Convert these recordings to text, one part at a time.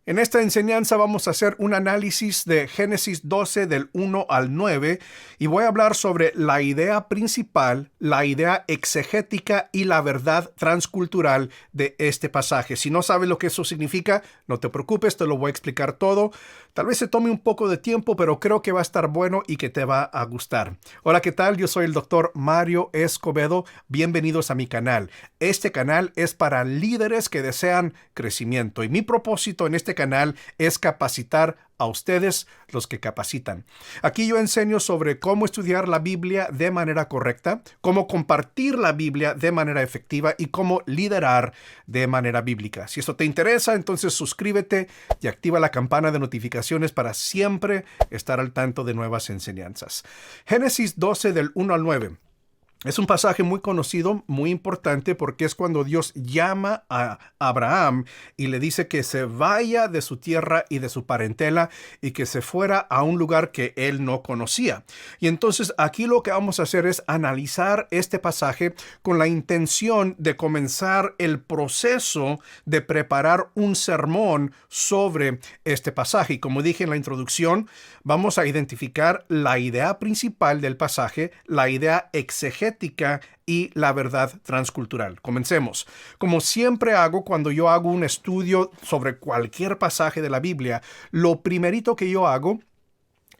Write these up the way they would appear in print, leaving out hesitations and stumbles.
En esta enseñanza vamos a hacer un análisis de Génesis 12 del 1 al 9 y voy a hablar sobre la idea principal, la idea exegética y la verdad transcultural de este pasaje. Si no sabes lo que eso significa, no te preocupes, te lo voy a explicar todo. Tal vez se tome un poco de tiempo, pero creo que va a estar bueno y que te va a gustar. Hola, ¿qué tal? Yo soy el doctor Mario Escobedo. Bienvenidos a mi canal. Este canal es para líderes que desean crecimiento y mi propósito en este canal es capacitar a ustedes, los que capacitan. Aquí yo enseño sobre cómo estudiar la Biblia de manera correcta, cómo compartir la Biblia de manera efectiva y cómo liderar de manera bíblica. Si esto te interesa, entonces suscríbete y activa la campana de notificaciones para siempre estar al tanto de nuevas enseñanzas. Génesis 12 del 1 al 9. Es un pasaje muy conocido, muy importante, porque es cuando Dios llama a Abraham y le dice que se vaya de su tierra y de su parentela y que se fuera a un lugar que él no conocía. Y entonces aquí lo que vamos a hacer es analizar este pasaje con la intención de comenzar el proceso de preparar un sermón sobre este pasaje. Y como dije en la introducción, vamos a identificar la idea principal del pasaje, la idea exegética y la verdad transcultural. Comencemos. Como siempre hago cuando yo hago un estudio sobre cualquier pasaje de la Biblia, lo primerito que yo hago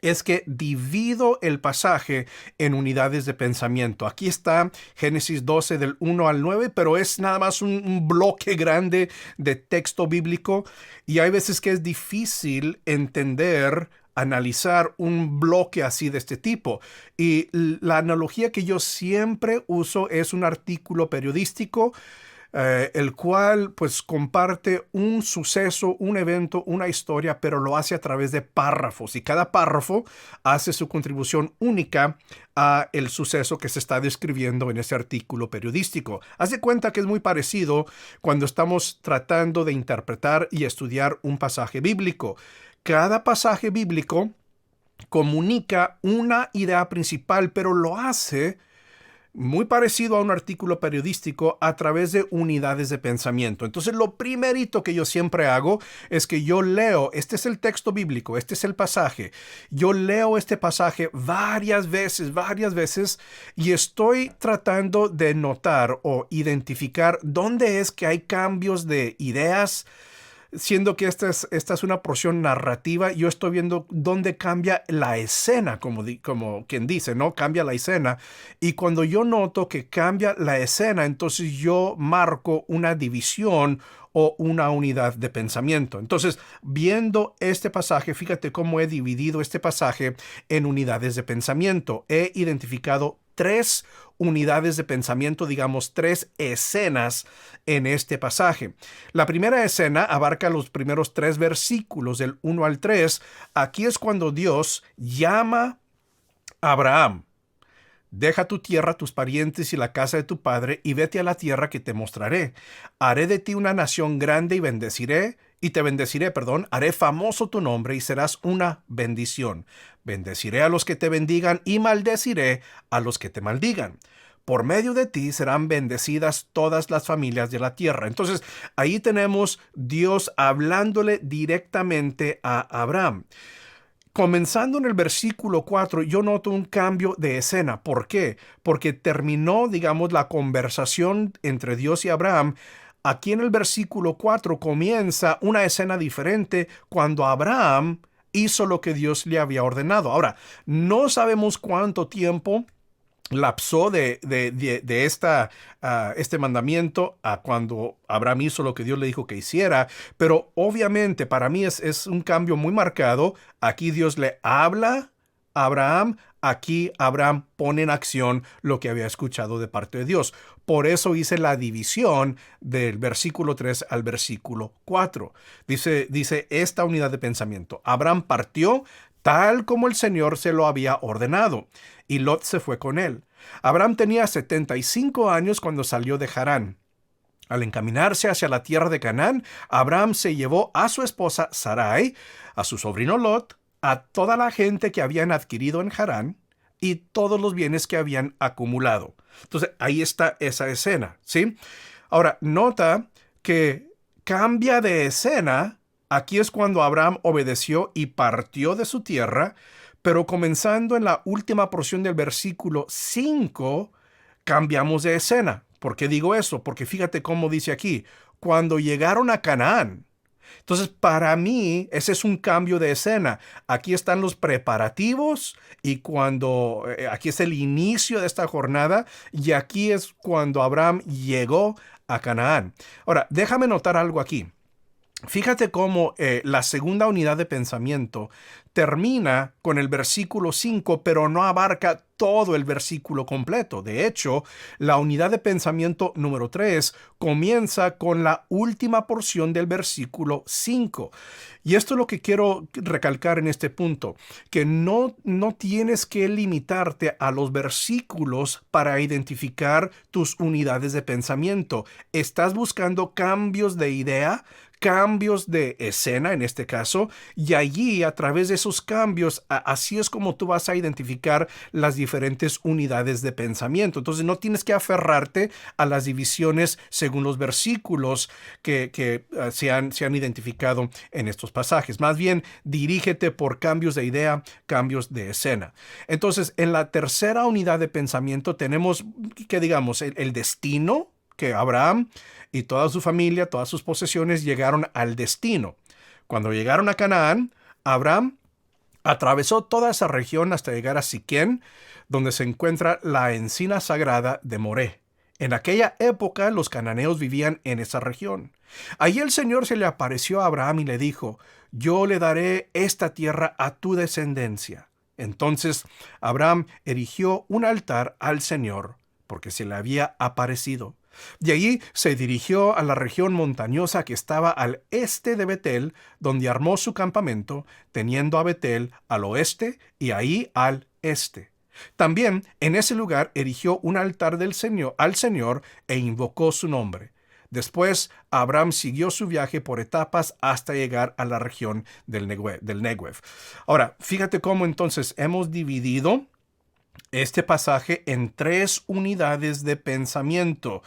es que divido el pasaje en unidades de pensamiento. Aquí está Génesis 12 del 1 al 9, pero es nada más un bloque grande de texto bíblico y hay veces que es difícil entender, analizar un bloque así de este tipo. Y la analogía que yo siempre uso es un artículo periodístico, el cual pues comparte un suceso, un evento, una historia, pero lo hace a través de párrafos y cada párrafo hace su contribución única a el suceso que se está describiendo en ese artículo periodístico. Haz de cuenta que es muy parecido cuando estamos tratando de interpretar y estudiar un pasaje bíblico. Cada pasaje bíblico comunica una idea principal, pero lo hace muy parecido a un artículo periodístico a través de unidades de pensamiento. Entonces, lo primerito que yo siempre hago es que yo leo, este es el texto bíblico, este es el pasaje. Yo leo este pasaje varias veces, y estoy tratando de notar o identificar dónde es que hay cambios de ideas. Siendo que esta es una porción narrativa, yo estoy viendo dónde cambia la escena, como quien dice, ¿no? Cambia la escena. Y cuando yo noto que cambia la escena, entonces yo marco una división o una unidad de pensamiento. Entonces, viendo este pasaje, fíjate cómo he dividido este pasaje en unidades de pensamiento. He identificado tres unidades de pensamiento, digamos, tres escenas en este pasaje. La primera escena abarca los primeros tres versículos del 1 al 3. Aquí es cuando Dios llama a Abraham. Deja tu tierra, tus parientes y la casa de tu padre, y vete a la tierra que te mostraré. Haré de ti una nación grande y te bendeciré, haré famoso tu nombre y serás una bendición. Bendeciré a los que te bendigan y maldeciré a los que te maldigan. Por medio de ti serán bendecidas todas las familias de la tierra. Entonces, ahí tenemos Dios hablándole directamente a Abraham. Comenzando en el versículo 4, yo noto un cambio de escena. ¿Por qué? Porque terminó, digamos, la conversación entre Dios y Abraham. Aquí en el versículo 4 comienza una escena diferente cuando Abraham hizo lo que Dios le había ordenado. Ahora, no sabemos cuánto tiempo lapsó este mandamiento a cuando Abraham hizo lo que Dios le dijo que hiciera, pero obviamente para mí es un cambio muy marcado. Aquí Dios le habla a Abraham, aquí Abraham pone en acción lo que había escuchado de parte de Dios. Por eso hice la división del versículo 3 al versículo 4. Dice esta unidad de pensamiento. Abraham partió tal como el Señor se lo había ordenado, y Lot se fue con él. Abraham tenía 75 años cuando salió de Harán. Al encaminarse hacia la tierra de Canaán, Abraham se llevó a su esposa Sarai, a su sobrino Lot, a toda la gente que habían adquirido en Harán y todos los bienes que habían acumulado. Entonces, ahí está esa escena, ¿sí? Ahora, nota que cambia de escena Aquí es cuando Abraham obedeció y partió de su tierra, pero comenzando en la última porción del versículo 5, cambiamos de escena. ¿Por qué digo eso? Porque fíjate cómo dice aquí, cuando llegaron a Canaán. Entonces, para mí, ese es un cambio de escena. Aquí están los preparativos y aquí es el inicio de esta jornada y aquí es cuando Abraham llegó a Canaán. Ahora, déjame notar algo aquí. Fíjate cómo la segunda unidad de pensamiento termina con el versículo 5, pero no abarca todo el versículo completo. De hecho, la unidad de pensamiento número 3 comienza con la última porción del versículo 5. Y esto es lo que quiero recalcar en este punto, que no tienes que limitarte a los versículos para identificar tus unidades de pensamiento. Estás buscando cambios de idea, cambios de escena en este caso, y allí a través de esos cambios, así es como tú vas a identificar las diferentes unidades de pensamiento. Entonces no tienes que aferrarte a las divisiones según los versículos que se han identificado en estos pasajes. Más bien, dirígete por cambios de idea, cambios de escena. Entonces, en la tercera unidad de pensamiento tenemos, que digamos, el destino, que Abraham y toda su familia, todas sus posesiones llegaron al destino. Cuando llegaron a Canaán, Abraham atravesó toda esa región hasta llegar a Siquén, donde se encuentra la encina sagrada de Moré. En aquella época los cananeos vivían en esa región. Allí el Señor se le apareció a Abraham y le dijo, yo le daré esta tierra a tu descendencia. Entonces Abraham erigió un altar al Señor, porque se le había aparecido. De allí se dirigió a la región montañosa que estaba al este de Betel, donde armó su campamento, teniendo a Betel al oeste y ahí al este. También en ese lugar erigió un altar al Señor e invocó su nombre. Después, Abraham siguió su viaje por etapas hasta llegar a la región del Negev. Ahora, fíjate cómo entonces hemos dividido este pasaje en 3 unidades de pensamiento.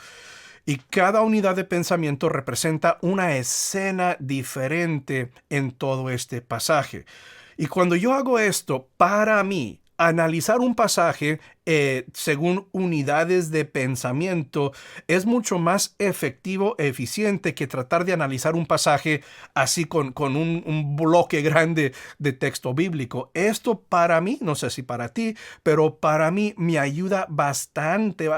Y cada unidad de pensamiento representa una escena diferente en todo este pasaje. Y cuando yo hago esto, para mí, analizar un pasaje según unidades de pensamiento es mucho más efectivo e eficiente que tratar de analizar un pasaje así con un bloque grande de texto bíblico. Esto para mí, no sé si para ti, pero para mí me ayuda bastante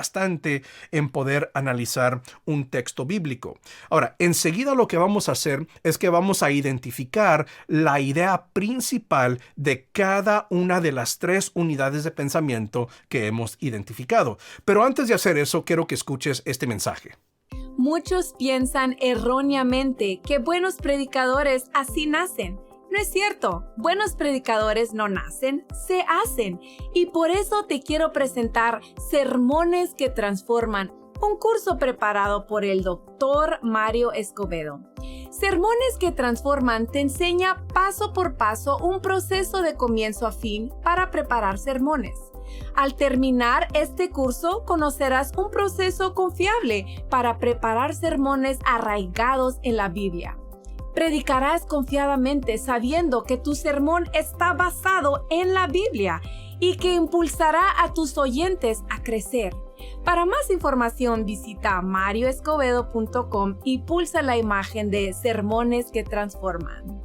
en poder analizar un texto bíblico. Ahora, enseguida lo que vamos a hacer es que vamos a identificar la idea principal de cada una de las 3 unidades de pensamiento que hemos identificado. Pero antes de hacer eso, quiero que escuches este mensaje. Muchos piensan erróneamente que buenos predicadores así nacen. No es cierto, buenos predicadores no nacen, se hacen. Y por eso te quiero presentar Sermones que Transforman, un curso preparado por el Dr. Mario Escobedo. Sermones que Transforman te enseña paso por paso un proceso de comienzo a fin para preparar sermones. Al terminar este curso, conocerás un proceso confiable para preparar sermones arraigados en la Biblia. Predicarás confiadamente sabiendo que tu sermón está basado en la Biblia y que impulsará a tus oyentes a crecer. Para más información visita marioescobedo.com y pulsa la imagen de Sermones que Transforman.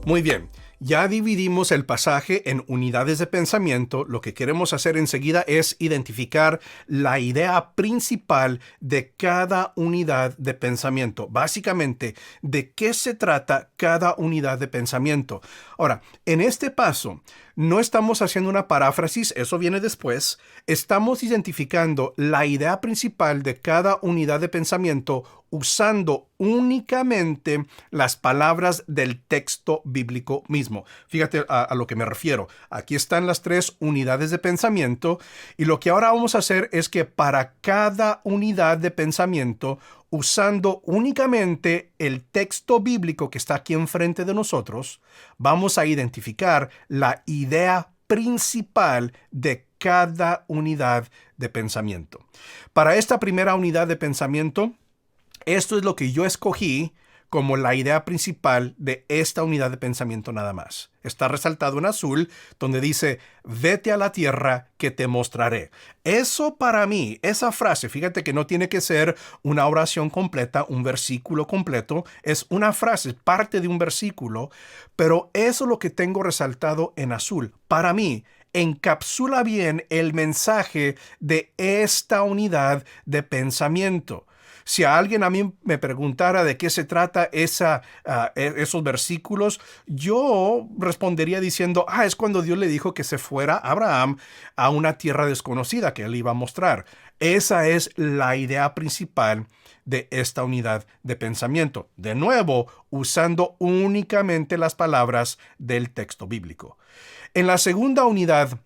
Muy bien. Ya dividimos el pasaje en unidades de pensamiento. Lo que queremos hacer enseguida es identificar la idea principal de cada unidad de pensamiento. Básicamente, ¿de qué se trata cada unidad de pensamiento? Ahora, en este paso, no estamos haciendo una paráfrasis, eso viene después. Estamos identificando la idea principal de cada unidad de pensamiento usando únicamente las palabras del texto bíblico mismo. Fíjate a lo que me refiero. Aquí están las 3 unidades de pensamiento y lo que ahora vamos a hacer es que para cada unidad de pensamiento, usando únicamente el texto bíblico que está aquí enfrente de nosotros, vamos a identificar la idea principal de cada unidad de pensamiento. Para esta primera unidad de pensamiento, esto es lo que yo escogí como la idea principal de esta unidad de pensamiento nada más. Está resaltado en azul, donde dice, vete a la tierra que te mostraré. Eso para mí, esa frase, fíjate que no tiene que ser una oración completa, un versículo completo, es una frase, parte de un versículo, pero eso es lo que tengo resaltado en azul. Para mí, encapsula bien el mensaje de esta unidad de pensamiento. Si alguien a mí me preguntara de qué se trata esos versículos, yo respondería diciendo, es cuando Dios le dijo que se fuera a Abraham a una tierra desconocida que él iba a mostrar. Esa es la idea principal de esta unidad de pensamiento. De nuevo, usando únicamente las palabras del texto bíblico. En la segunda unidad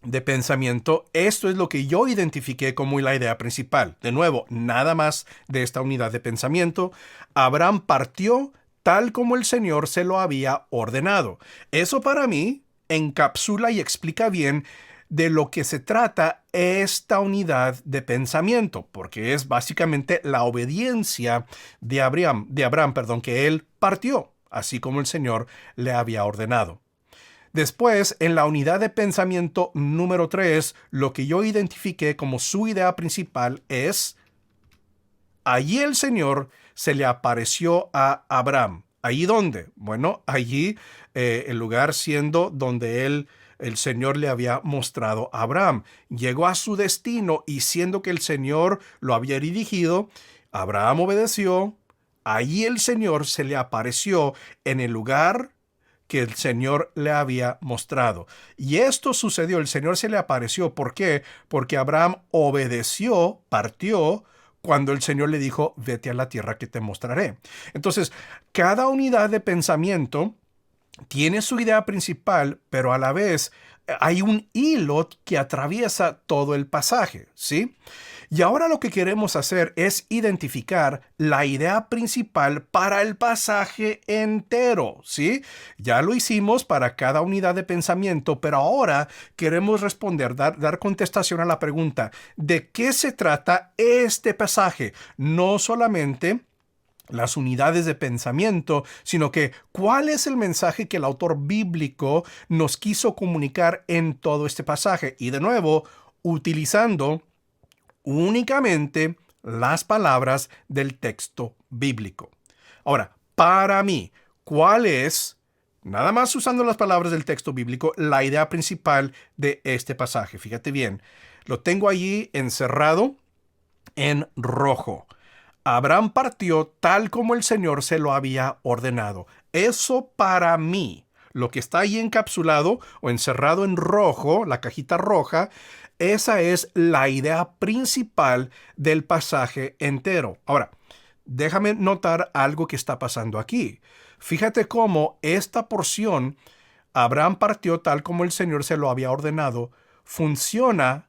de pensamiento, esto es lo que yo identifiqué como la idea principal. De nuevo, nada más de esta unidad de pensamiento. Abraham partió tal como el Señor se lo había ordenado. Eso para mí encapsula y explica bien de lo que se trata esta unidad de pensamiento, porque es básicamente la obediencia de Abraham, que él partió, así como el Señor le había ordenado. Después, en la unidad de pensamiento número 3, lo que yo identifiqué como su idea principal es, allí el Señor se le apareció a Abraham. ¿Allí dónde? Bueno, allí el lugar siendo donde el Señor le había mostrado a Abraham. Llegó a su destino y siendo que el Señor lo había dirigido, Abraham obedeció. Allí el Señor se le apareció en el lugar que el Señor le había mostrado. Y esto sucedió, el Señor se le apareció. ¿Por qué? Porque Abraham obedeció, partió, cuando el Señor le dijo, vete a la tierra que te mostraré. Entonces, cada unidad de pensamiento tiene su idea principal, pero a la vez hay un hilo que atraviesa todo el pasaje, ¿sí? Y ahora lo que queremos hacer es identificar la idea principal para el pasaje entero, ¿sí? Ya lo hicimos para cada unidad de pensamiento, pero ahora queremos responder, dar contestación a la pregunta, ¿de qué se trata este pasaje? No solamente las unidades de pensamiento, sino que cuál es el mensaje que el autor bíblico nos quiso comunicar en todo este pasaje. Y de nuevo, utilizando únicamente las palabras del texto bíblico. Ahora, para mí, ¿cuál es, nada más usando las palabras del texto bíblico, la idea principal de este pasaje? Fíjate bien, lo tengo allí encerrado en rojo. Abraham partió tal como el Señor se lo había ordenado. Eso para mí, lo que está ahí encapsulado o encerrado en rojo, la cajita roja, esa es la idea principal del pasaje entero. Ahora, déjame notar algo que está pasando aquí. Fíjate cómo esta porción, Abraham partió tal como el Señor se lo había ordenado, funciona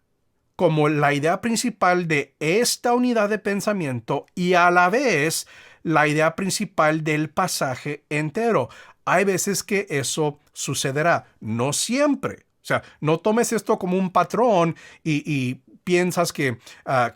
como la idea principal de esta unidad de pensamiento y a la vez la idea principal del pasaje entero. Hay veces que eso sucederá, no siempre. O sea, no tomes esto como un patrón y piensas que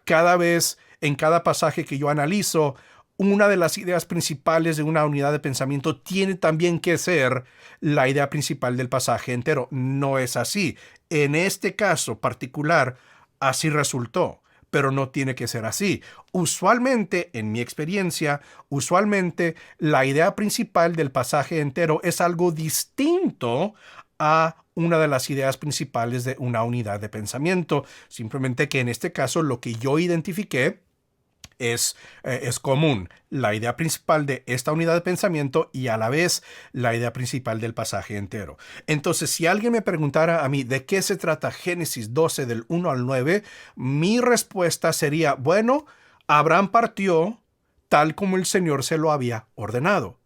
cada vez, en cada pasaje que yo analizo, una de las ideas principales de una unidad de pensamiento tiene también que ser la idea principal del pasaje entero. No es así. En este caso particular, así resultó, pero no tiene que ser así. Usualmente, en mi experiencia, la idea principal del pasaje entero es algo distinto a una de las ideas principales de una unidad de pensamiento. Simplemente que en este caso lo que yo identifiqué es común. La idea principal de esta unidad de pensamiento y a la vez la idea principal del pasaje entero. Entonces, si alguien me preguntara a mí de qué se trata Génesis 12 del 1 al 9, mi respuesta sería, bueno, Abraham partió tal como el Señor se lo había ordenado.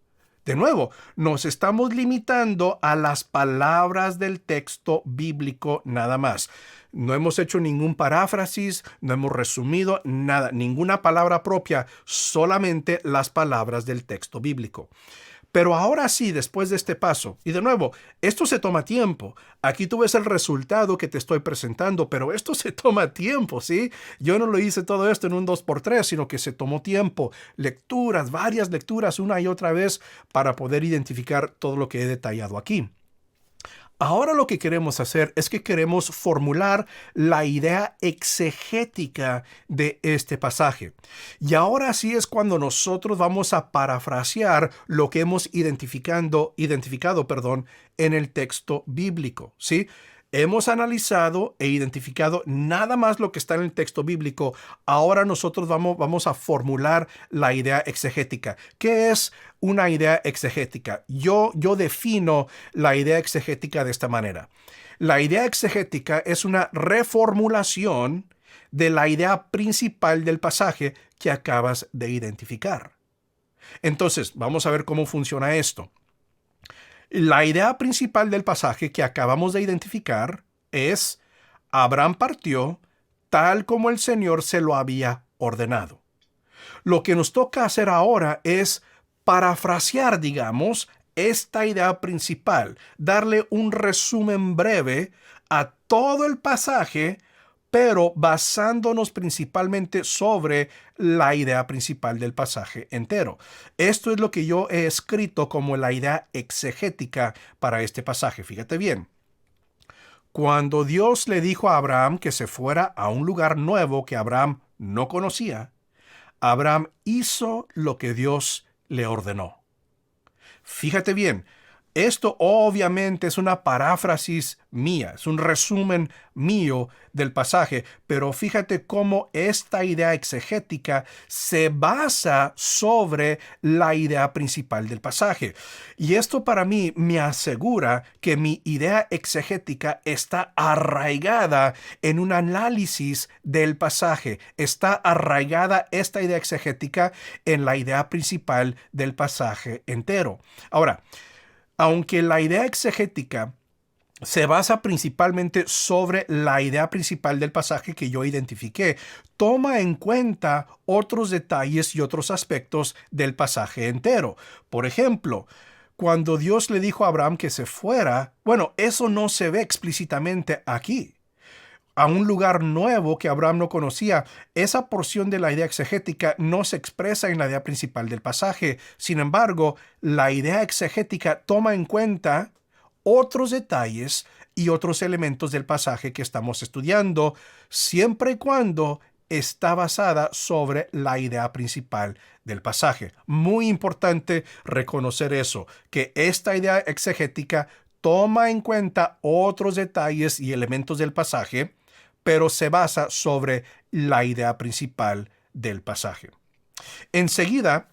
De nuevo, nos estamos limitando a las palabras del texto bíblico nada más. No hemos hecho ningún paráfrasis, no hemos resumido nada, ninguna palabra propia, solamente las palabras del texto bíblico. Pero ahora sí, después de este paso, y de nuevo, esto se toma tiempo. Aquí tú ves el resultado que te estoy presentando, pero esto se toma tiempo, ¿sí? Yo no lo hice todo esto en un 2x3, sino que se tomó tiempo, lecturas, varias lecturas, una y otra vez, para poder identificar todo lo que he detallado aquí. Ahora lo que queremos hacer es que queremos formular la idea exegética de este pasaje. Y ahora sí es cuando nosotros vamos a parafrasear lo que hemos identificado, en el texto bíblico, ¿sí? Hemos analizado e identificado nada más lo que está en el texto bíblico. Ahora nosotros vamos a formular la idea exegética. ¿Qué es una idea exegética? Yo defino la idea exegética de esta manera. La idea exegética es una reformulación de la idea principal del pasaje que acabas de identificar. Entonces, vamos a ver cómo funciona esto. La idea principal del pasaje que acabamos de identificar es: Abraham partió tal como el Señor se lo había ordenado. Lo que nos toca hacer ahora es parafrasear, digamos, esta idea principal, darle un resumen breve a todo el pasaje, pero basándonos principalmente sobre la idea principal del pasaje entero. Esto es lo que yo he escrito como la idea exegética para este pasaje. Fíjate bien. Cuando Dios le dijo a Abraham que se fuera a un lugar nuevo que Abraham no conocía, Abraham hizo lo que Dios le ordenó. Fíjate bien, esto obviamente es una paráfrasis mía, es un resumen mío del pasaje, pero fíjate cómo esta idea exegética se basa sobre la idea principal del pasaje. Y esto para mí me asegura que mi idea exegética está arraigada en un análisis del pasaje. Está arraigada esta idea exegética en la idea principal del pasaje entero. Ahora, aunque la idea exegética se basa principalmente sobre la idea principal del pasaje que yo identifiqué, toma en cuenta otros detalles y otros aspectos del pasaje entero. Por ejemplo, cuando Dios le dijo a Abraham que se fuera, bueno, eso no se ve explícitamente aquí. A un lugar nuevo que Abraham no conocía, esa porción de la idea exegética no se expresa en la idea principal del pasaje. Sin embargo, la idea exegética toma en cuenta otros detalles y otros elementos del pasaje que estamos estudiando, siempre y cuando está basada sobre la idea principal del pasaje. Muy importante reconocer eso, que esta idea exegética toma en cuenta otros detalles y elementos del pasaje, pero se basa sobre la idea principal del pasaje. Enseguida,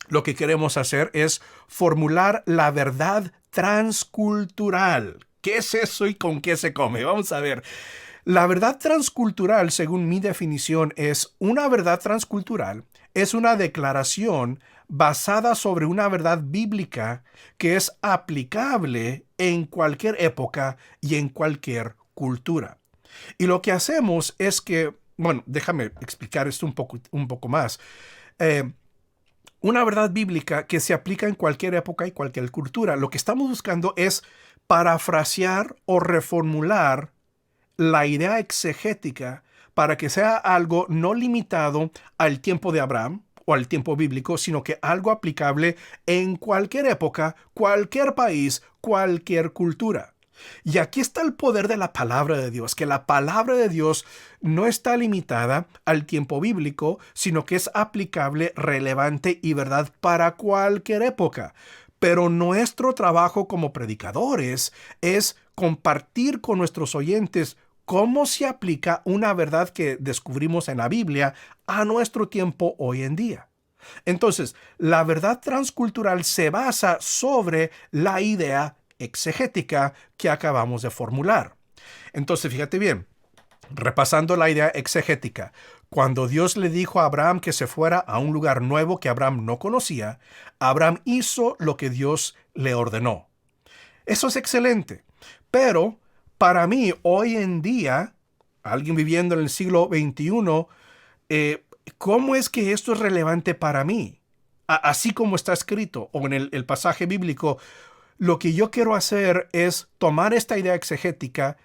lo que queremos hacer es formular la verdad transcultural. ¿Qué es eso y con qué se come? Vamos a ver. La verdad transcultural, según mi definición, es una verdad transcultural, es una declaración basada sobre una verdad bíblica que es aplicable en cualquier época y en cualquier cultura. Y lo que hacemos es que, bueno, déjame explicar esto un poco más. Una verdad bíblica que se aplica en cualquier época y cualquier cultura. Lo que estamos buscando es parafrasear o reformular la idea exegética para que sea algo no limitado al tiempo de Abraham o al tiempo bíblico, sino que algo aplicable en cualquier época, cualquier país, cualquier cultura. Y aquí está el poder de la palabra de Dios, que la palabra de Dios no está limitada al tiempo bíblico, sino que es aplicable, relevante y verdad para cualquier época. Pero nuestro trabajo como predicadores es compartir con nuestros oyentes cómo se aplica una verdad que descubrimos en la Biblia a nuestro tiempo hoy en día. Entonces, la verdad transcultural se basa sobre la idea exegética que acabamos de formular. Entonces, fíjate bien, repasando la idea exegética, cuando Dios le dijo a Abraham que se fuera a un lugar nuevo que Abraham no conocía, Abraham hizo lo que Dios le ordenó. Eso es excelente, pero para mí, hoy en día, alguien viviendo en el siglo XXI, ¿cómo es que esto es relevante para mí? así como está escrito o en el pasaje bíblico, lo que yo quiero hacer es tomar esta idea exegética,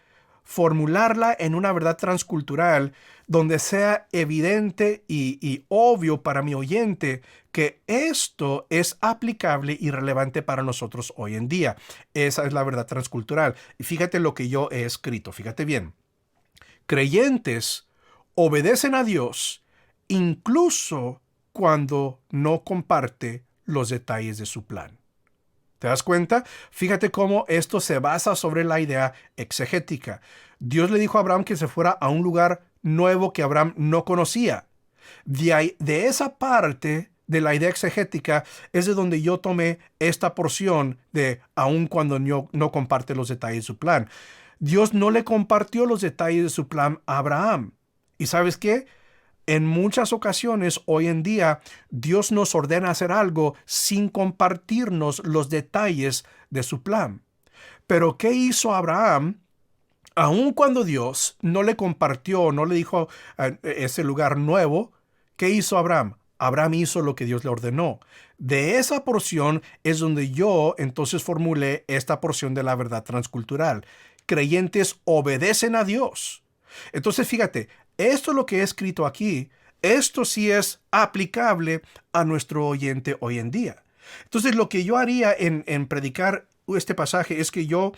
formularla en una verdad transcultural donde sea evidente y obvio para mi oyente que esto es aplicable y relevante para nosotros hoy en día. Esa es la verdad transcultural. Y fíjate lo que yo he escrito, fíjate bien. Creyentes obedecen a Dios incluso cuando no comparte los detalles de su plan. ¿Te das cuenta? Fíjate cómo esto se basa sobre la idea exegética. Dios le dijo a Abraham que se fuera a un lugar nuevo que Abraham no conocía. De esa parte de la idea exegética es de donde yo tomé esta porción de aun cuando no comparte los detalles de su plan. Dios no le compartió los detalles de su plan a Abraham. ¿Y sabes qué? En muchas ocasiones, hoy en día, Dios nos ordena hacer algo sin compartirnos los detalles de su plan. Pero, ¿qué hizo Abraham? Aun cuando Dios no le compartió, no le dijo ese lugar nuevo, ¿qué hizo Abraham? Abraham hizo lo que Dios le ordenó. De esa porción es donde yo entonces formulé esta porción de la verdad transcultural. Creyentes obedecen a Dios. Entonces, fíjate, esto es lo que he escrito aquí. Esto sí es aplicable a nuestro oyente hoy en día. Entonces, lo que yo haría en predicar este pasaje es que yo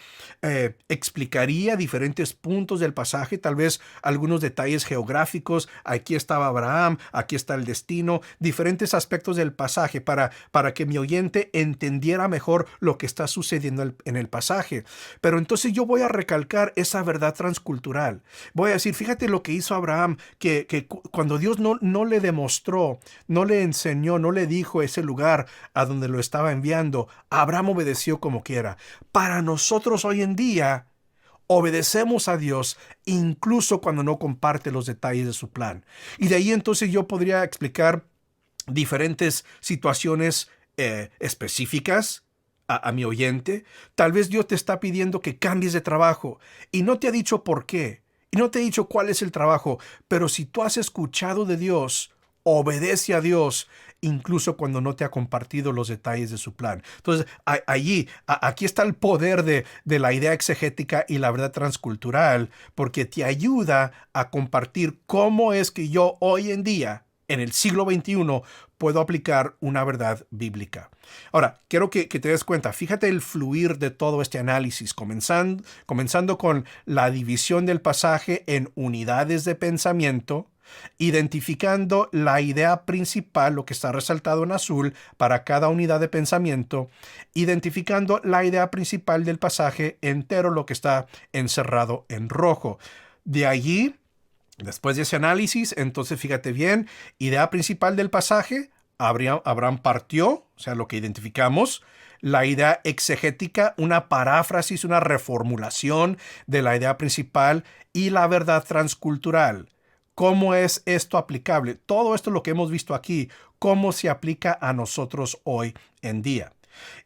explicaría diferentes puntos del pasaje, tal vez algunos detalles geográficos. Aquí estaba Abraham, aquí está el destino, diferentes aspectos del pasaje para que mi oyente entendiera mejor lo que está sucediendo en el pasaje. Pero entonces yo voy a recalcar esa verdad transcultural. Voy a decir, fíjate lo que hizo Abraham, que cuando Dios no le demostró, no le enseñó, no le dijo ese lugar a donde lo estaba enviando, Abraham obedeció como quiera. Para nosotros hoy en día, obedecemos a Dios incluso cuando no comparte los detalles de su plan. Y de ahí entonces yo podría explicar diferentes situaciones específicas a mi oyente. Tal vez Dios te está pidiendo que cambies de trabajo y no te ha dicho por qué. Y no te ha dicho cuál es el trabajo. Pero si tú has escuchado de Dios, obedece a Dios incluso cuando no te ha compartido los detalles de su plan. Entonces, aquí está el poder de la idea exegética y la verdad transcultural, porque te ayuda a compartir cómo es que yo hoy en día, en el siglo XXI, puedo aplicar una verdad bíblica. Ahora, quiero que te des cuenta, fíjate el fluir de todo este análisis, comenzando con la división del pasaje en unidades de pensamiento, identificando la idea principal, lo que está resaltado en azul para cada unidad de pensamiento, identificando la idea principal del pasaje entero, lo que está encerrado en rojo. De allí, después de ese análisis, entonces fíjate bien, idea principal del pasaje, Abraham partió, o sea, lo que identificamos. La idea exegética, una paráfrasis, una reformulación de la idea principal, y la verdad transcultural. ¿Cómo es esto aplicable? Todo esto lo que hemos visto aquí, ¿cómo se aplica a nosotros hoy en día?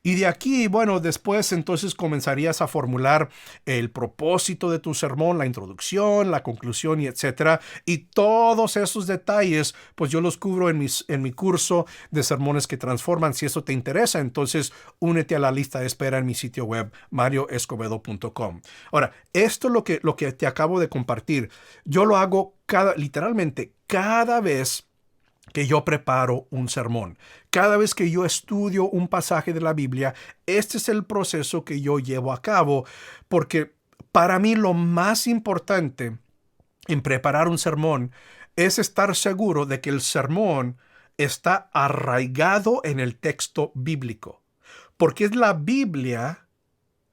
Y de aquí, bueno, después entonces comenzarías a formular el propósito de tu sermón, la introducción, la conclusión y etcétera. Y todos esos detalles, pues yo los cubro en mi curso de sermones que transforman. Si eso te interesa, entonces únete a la lista de espera en mi sitio web, marioescobedo.com. Ahora, esto lo que te acabo de compartir, yo lo hago literalmente cada vez que yo preparo un sermón. Cada vez que yo estudio un pasaje de la Biblia, este es el proceso que yo llevo a cabo, porque para mí lo más importante en preparar un sermón es estar seguro de que el sermón está arraigado en el texto bíblico, porque es la Biblia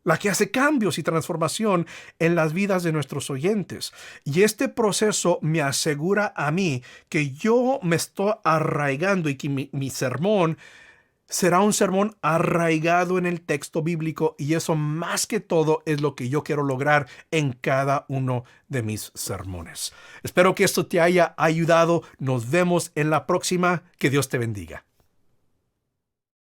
la que hace cambios y transformación en las vidas de nuestros oyentes. Y este proceso me asegura a mí que yo me estoy arraigando y que mi sermón será un sermón arraigado en el texto bíblico, y eso más que todo es lo que yo quiero lograr en cada uno de mis sermones. Espero que esto te haya ayudado. Nos vemos en la próxima. Que Dios te bendiga.